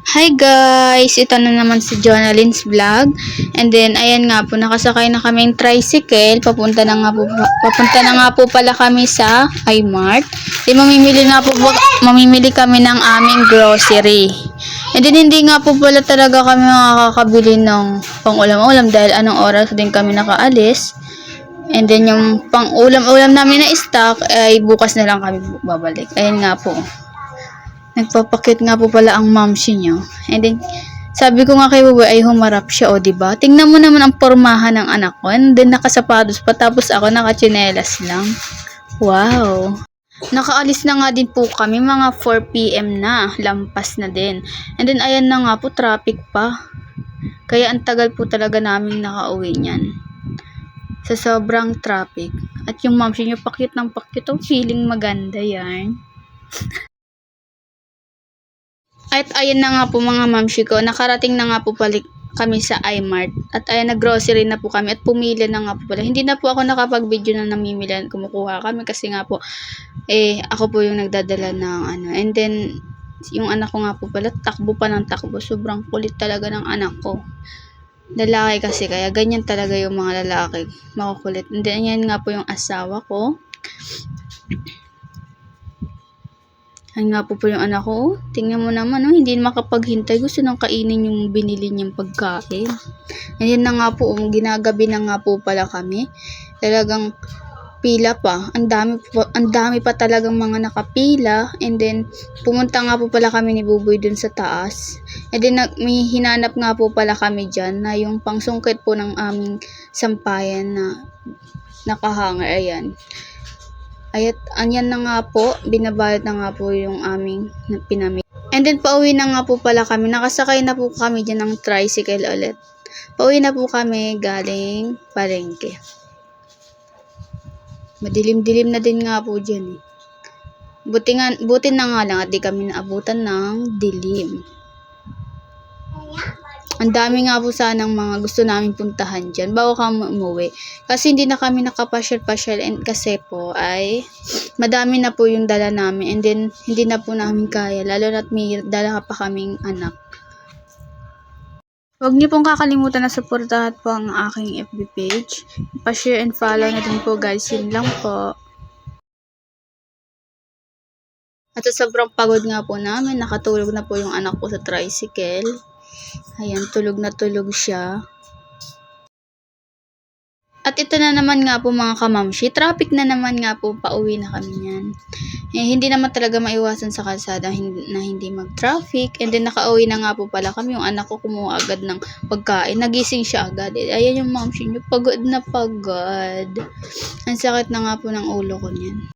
Hi guys! Ito na naman si Jonalyn's Vlog. And then, ayan nga po, nakasakay na kaming tricycle. Papunta na nga po pala kami sa iMart. Then, mamimili kami ng aming grocery. And then, hindi nga po pala talaga kami makakabili ng pang-ulam-ulam dahil anong oras din kami nakaalis. And then, yung pang-ulam-ulam namin na stock ay bukas na lang kami babalik. Ayan nga po. Nagpapakit nga po pala ang momshi niyo. And then, sabi ko nga kay Buboy ay humarap siya, o diba? Tingnan mo naman ang pormahan ng anak ko. And then, nakasapatos pa. Tapos ako nakatsinelas lang. Wow! Nakaalis na nga din po kami. Mga 4 PM na. Lampas na din. And then, ayan na nga po. Traffic pa. Kaya ang tagal po talaga namin nakauwi niyan. Sa sobrang traffic. At yung momshi niyo, pakit ng pakit. Oh, feeling maganda yan. At ayan na nga po mga mamshi ko, nakarating na nga po balik kami sa iMart. At ayan, nag-grocery na po kami at pumili na nga po pala. Hindi na po ako nakapag-video na namimili, kumukuha kami kasi nga po, ako po yung nagdadala ng ano. And then, yung anak ko nga po pala, takbo pa ng takbo. Sobrang kulit talaga ng anak ko. Lalaki kasi, kaya ganyan talaga yung mga lalaki. Makukulit. And then, yan nga po yung asawa ko. Ayan nga po yung anak ko. Tingnan mo naman, hindi makapaghintay. Gusto nang kainin yung binili niyang pagkain. Ayan na nga po, ginagabi na nga po pala kami. Talagang pila pa. Ang dami pa talagang mga nakapila. And then, pumunta nga po pala kami ni Buboy dun sa taas. And then, may hinanap nga po pala kami dyan na yung pangsungkit po ng aming sampayan na nakahanger. Ayan. Anyan na nga po, binabalot na nga po yung aming pinamili. And then, pauwi na nga po pala kami. Nakasakay na po kami dyan ng tricycle ulit. Pauwi na po kami galing palengke. Madilim-dilim na din nga po dyan eh. Buti na nga lang at di kami naabutan ng dilim. Ang dami nga po sanang mga gusto namin puntahan dyan bago kami umuwi. Kasi hindi na kami nakapasyal-pasyal and kasi po ay madami na po yung dala namin and then hindi na po namin kaya. Lalo na't may dala pa kaming anak. Huwag niyo pong kakalimutan na suportahan po ang aking FB page. Pa-share and follow na din po guys. Yun lang po. At sa sobrang pagod nga po namin, nakatulog na po yung anak ko sa tricycle. Ayan, tulog na tulog siya. At ito na naman nga po mga kamamshi, traffic na naman nga po, pauwi na kami niyan. Hindi naman talaga maiwasan sa kalsada na hindi mag-traffic. And then nakauwi na nga po pala kami, yung anak ko kumuha agad ng pagkain. Nagising siya agad. Ayan yung mamshi niyo, pagod na pagod. Ang sakit na nga po ng ulo ko niyan.